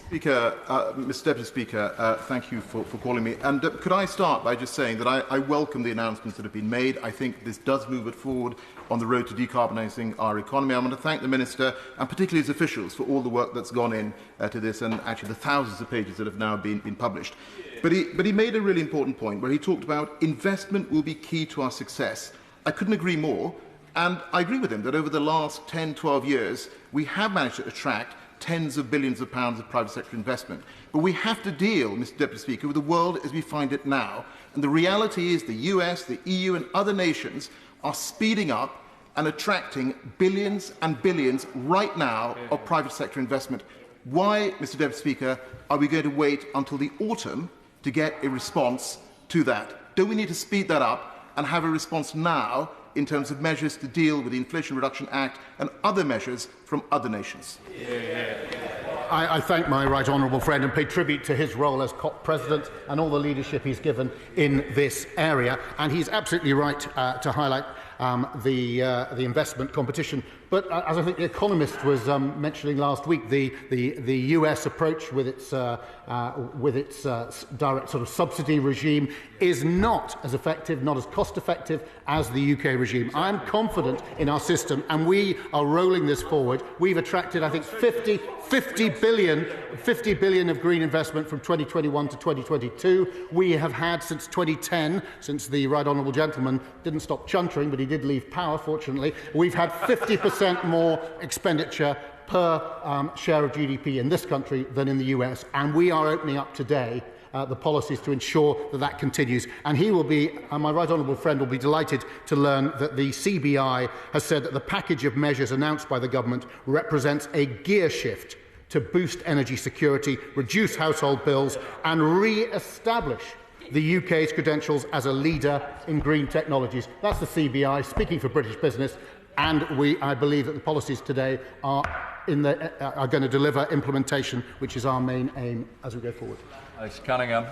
Speaker, Mr Deputy Speaker, thank you for calling me. And could I start by just saying that I welcome the announcements that have been made. I think this does move it forward on the road to decarbonising our economy. I want to thank the Minister and particularly his officials for all the work that's gone in to this and actually the thousands of pages that have now been published. But he made a really important point where he talked about investment will be key to our success. I couldn't agree more. And I agree with him that over the last 10, 12 years, we have managed to attract tens of billions of pounds of private sector investment. But we have to deal, Mr Deputy Speaker, with the world as we find it now. And the reality is the US, the EU and other nations are speeding up and attracting billions and billions right now of private sector investment. Why, Mr Deputy Speaker, are we going to wait until the autumn to get a response to that? Don't we need to speed that up and have a response now in terms of measures to deal with the Inflation Reduction Act and other measures from other nations? I thank my right honourable friend and pay tribute to his role as COP President and all the leadership he's given in this area. And he's absolutely right to highlight the investment competition. But as I think The Economist was mentioning last week, the US approach with its direct sort of subsidy regime is not as effective, not as cost-effective as the UK regime. I'm confident in our system, and we are rolling this forward. We've attracted, I think, 50 billion of green investment from 2021 to 2022. We have had since 2010, since the right honourable gentleman didn't stop chuntering, but he did leave power, fortunately, we've had 50% more expenditure per share of GDP in this country than in the US, and we are opening up today the policies to ensure that that continues. And he will be, my right honourable friend will be delighted to learn that the CBI has said that the package of measures announced by the government represents a gear shift to boost energy security, reduce household bills and re-establish the UK's credentials as a leader in green technologies. That's the CBI speaking for British business, and I believe that the policies today are going to deliver implementation, which is our main aim as we go forward. Alex Cunningham.